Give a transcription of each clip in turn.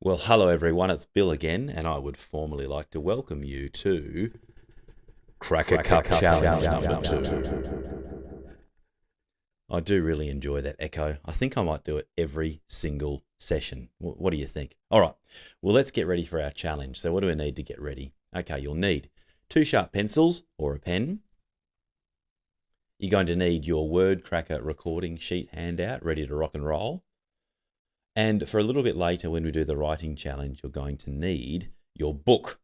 Well, hello everyone, it's Bill again, and I would formally like to welcome you to Cracker Cup Challenge number 2. I do really enjoy that echo. I think I might do it every single session. What do you think? All right, well, let's get ready for our challenge. So what do we need to get ready? Okay, you'll need 2 sharp pencils or a pen. You're going to need your word cracker recording sheet handout ready to rock and roll. And for a little bit later, when we do the writing challenge, you're going to need your book.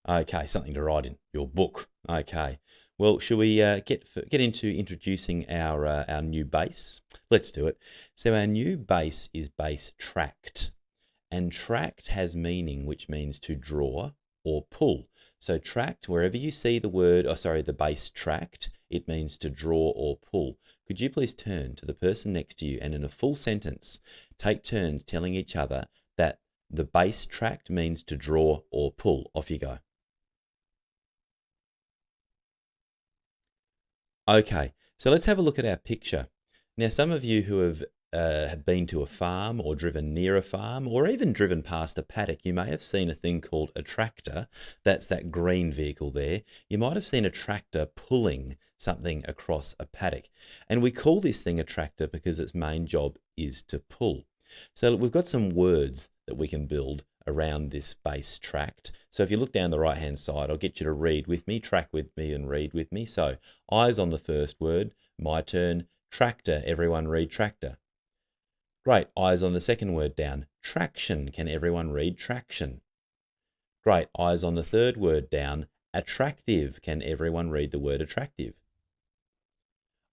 Okay, something to write in, your book. Okay, well, should we get into introducing our new base? Let's do it. So our new base is base tract. And tract has meaning, which means to draw or pull. So tract, wherever you see the word, the base tract, it means to draw or pull. Could you please turn to the person next to you and in a full sentence, take turns telling each other that the base tract means to draw or pull? Off you go. Okay, so let's have a look at our picture. Now, some of you who have been to a farm or driven near a farm or even driven past a paddock, you may have seen a thing called a tractor. That's that green vehicle there. You might have seen a tractor pulling something across a paddock. And we call this thing a tractor because its main job is to pull. So we've got some words that we can build around this base tract. So if you look down the right hand side, I'll get you to read with me, track with me and read with me. So eyes on the first word, my turn, tractor, everyone read tractor. Great, eyes on the second word down, traction, can everyone read traction? Great, eyes on the third word down, attractive, can everyone read the word attractive?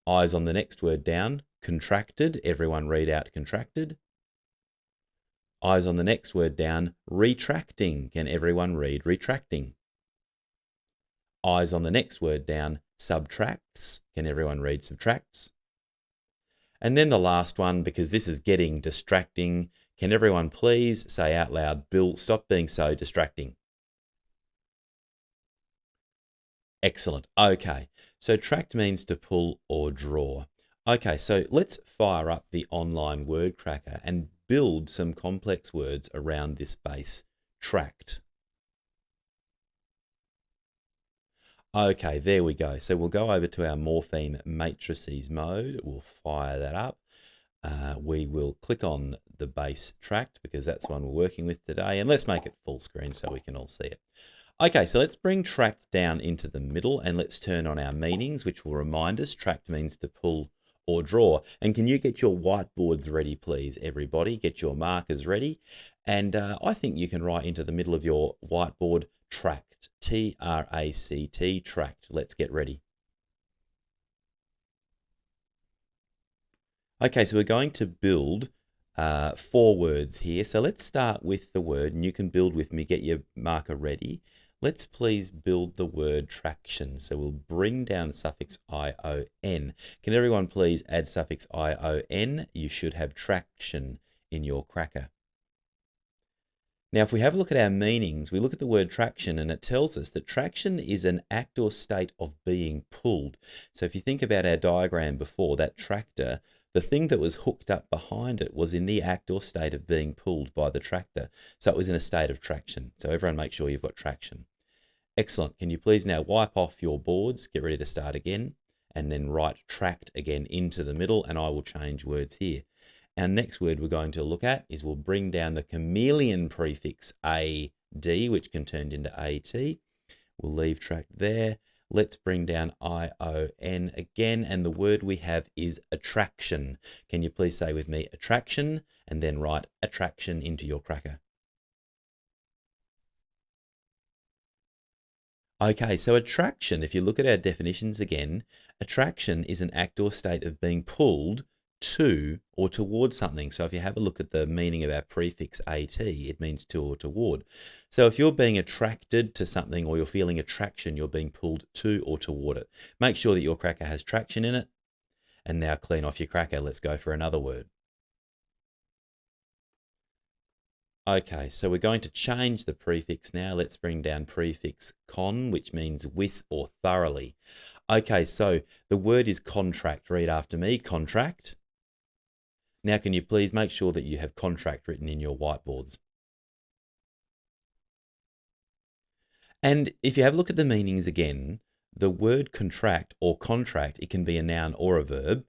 Eyes on the next word down, contracted, everyone read out contracted. Eyes on the next word down, retracting, can everyone read retracting? Eyes on the next word down, subtracts, can everyone read subtracts? And then the last one, because this is getting distracting, can everyone please say out loud, Bill, stop being so distracting? Excellent. Okay, so tract means to pull or draw. Okay, so let's fire up the online word cracker and build some complex words around this base tract. Okay, there we go. So we'll go over to our morpheme matrices mode. We'll fire that up. We will click on the base tract because that's the one we're working with today. And let's make it full screen so we can all see it. Okay, so let's bring tract down into the middle and let's turn on our meanings, which will remind us tract means to pull or draw. And can you get your whiteboards ready, please, everybody? Get your markers ready. And I think you can write into the middle of your whiteboard tract, T-R-A-C-T, tract. Let's get ready. Okay, so we're going to build 4 words here. So let's start with the word, and you can build with me, get your marker ready. Let's please build the word traction. So we'll bring down the suffix ion. Can everyone please add suffix ion? You should have traction in your cracker. Now, if we have a look at our meanings, we look at the word traction and it tells us that traction is an act or state of being pulled. So if you think about our diagram before, that tractor, the thing that was hooked up behind it was in the act or state of being pulled by the tractor. So it was in a state of traction. So everyone make sure you've got traction. Excellent. Can you please now wipe off your boards, get ready to start again, and then write tract again into the middle, and I will change words here. Our next word we're going to look at is we'll bring down the chameleon prefix AD, which can turn into AT. We'll leave tract there. Let's bring down ION again, and the word we have is attraction. Can you please say with me attraction, and then write attraction into your cracker? Okay, so attraction, if you look at our definitions again, attraction is an act or state of being pulled to or towards something. So if you have a look at the meaning of our prefix AT, it means to or toward. So if you're being attracted to something or you're feeling attraction, you're being pulled to or toward it. Make sure that your cracker has traction in it. And now clean off your cracker. Let's go for another word. Okay, so we're going to change the prefix now. Let's bring down prefix con, which means with or thoroughly. Okay, so the word is contract. Read after me, contract. Now, can you please make sure that you have contract written in your whiteboards? And if you have a look at the meanings again, the word contract or contract, it can be a noun or a verb.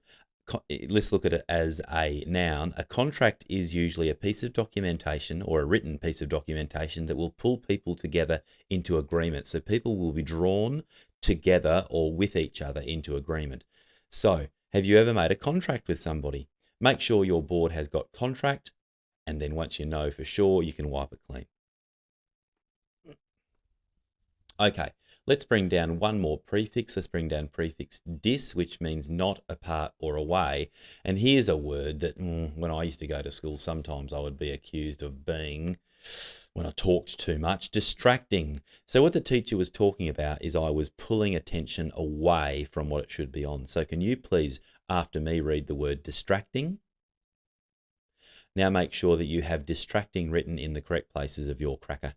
Let's look at it as a noun. A contract is usually a piece of documentation or a written piece of documentation that will pull people together into agreement. So people will be drawn together or with each other into agreement. So have you ever made a contract with somebody? Make sure your board has got contract, and then once you know for sure, you can wipe it clean. Okay, let's bring down one more prefix. Let's bring down prefix dis, which means not, apart, or away. And here's a word that when I used to go to school, sometimes I would be accused of being, when I talked too much, distracting. So what the teacher was talking about is I was pulling attention away from what it should be on. So can you please, after me, read the word distracting? Now make sure that you have distracting written in the correct places of your cracker.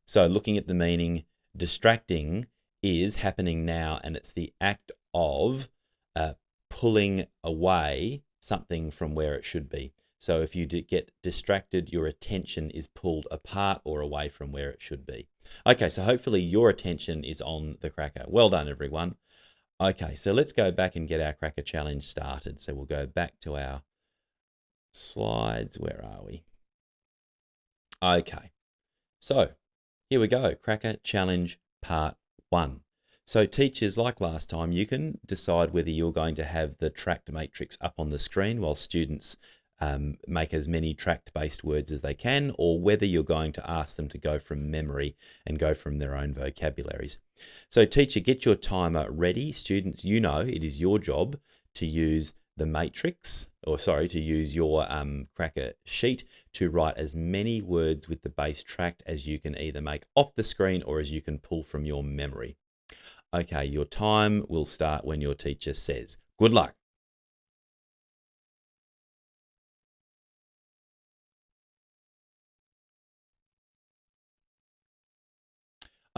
So looking at the meaning, distracting is happening now, and it's the act of pulling away something from where it should be. So if you get distracted, your attention is pulled apart or away from where it should be. Okay, so hopefully your attention is on the cracker. Well done, everyone. Okay, so let's go back and get our cracker challenge started. So we'll go back to our slides. Where are we? Okay, so here we go, Cracker Challenge Part 1. So teachers, like last time, you can decide whether you're going to have the tract matrix up on the screen while students make as many tract-based words as they can, or whether you're going to ask them to go from memory and go from their own vocabularies. So teacher, get your timer ready. Students, you know it is your job to use the matrix, to use your cracker sheet to write as many words with the base tract as you can either make off the screen or as you can pull from your memory. Okay, your time will start when your teacher says. Good luck.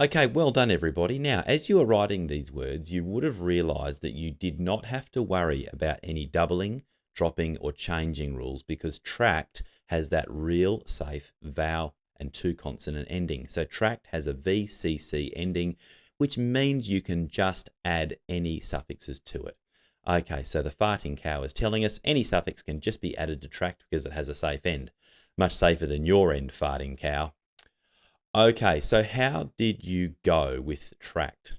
Okay, well done everybody. Now, as you are writing these words, you would have realized that you did not have to worry about any doubling, dropping, or changing rules because tract has that real safe vowel and two consonant ending. So tract has a VCC ending, which means you can just add any suffixes to it. Okay, so the farting cow is telling us any suffix can just be added to tract because it has a safe end. Much safer than your end, farting cow. Okay, so how did you go with tract?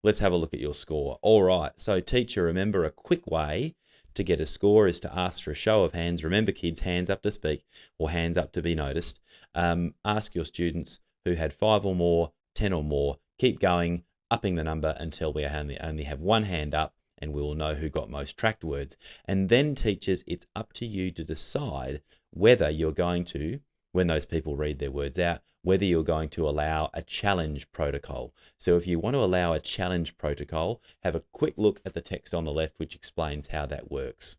Let's have a look at your score. All right, so teacher, remember a quick way to get a score is to ask for a show of hands. Remember, kids, hands up to speak or hands up to be noticed. Ask your students who had 5 or more, 10 or more. Keep going, upping the number until we only have one hand up, and we will know who got most tract words. And then, teachers, it's up to you to decide whether you're going to, when those people read their words out, whether you're going to allow a challenge protocol. So if you want to allow a challenge protocol, have a quick look at the text on the left, which explains how that works.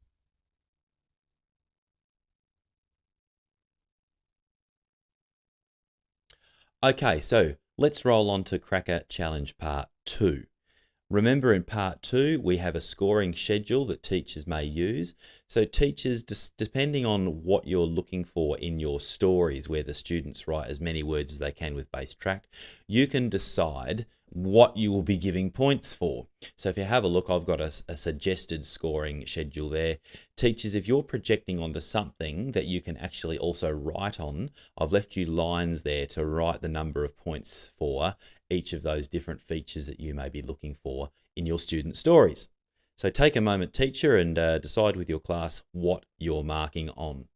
Okay, so let's roll on to Cracker Challenge Part 2. Remember, in Part 2, we have a scoring schedule that teachers may use. So teachers, depending on what you're looking for in your stories, where the students write as many words as they can with base tract, you can decide what you will be giving points for. So if you have a look, I've got a suggested scoring schedule there. Teachers, if you're projecting onto something that you can actually also write on, I've left you lines there to write the number of points for each of those different features that you may be looking for in your student stories. So take a moment, teacher, and decide with your class what you're marking on.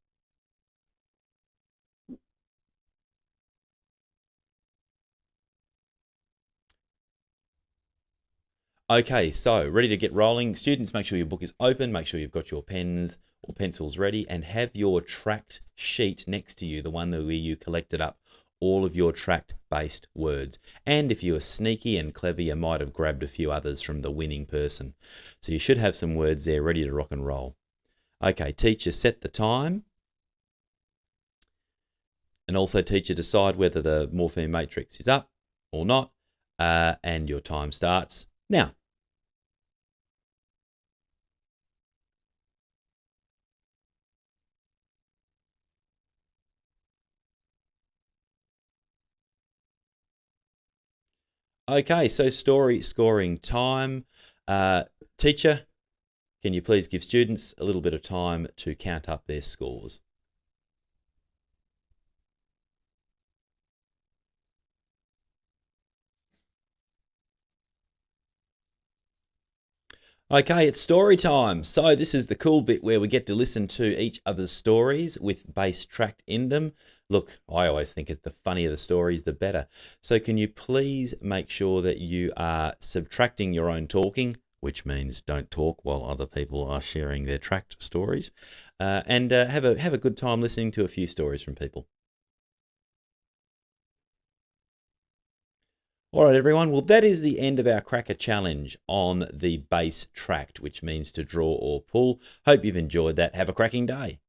Okay, so ready to get rolling. Students, make sure your book is open, make sure you've got your pens or pencils ready, and have your tract sheet next to you, the one where you collected up all of your tract-based words. And if you were sneaky and clever, you might have grabbed a few others from the winning person. So you should have some words there ready to rock and roll. Okay, teacher, set the time. And also, teacher, decide whether the morpheme matrix is up or not. And your time starts now. Okay, so story scoring time. Teacher, can you please give students a little bit of time to count up their scores? Okay, it's story time. So this is the cool bit where we get to listen to each other's stories with base tract in them. Look, I always think the funnier the stories, the better. So can you please make sure that you are subtracting your own talking, which means don't talk while other people are sharing their tract stories, and have a good time listening to a few stories from people. All right, everyone. Well, that is the end of our cracker challenge on the base tract, which means to draw or pull. Hope you've enjoyed that. Have a cracking day.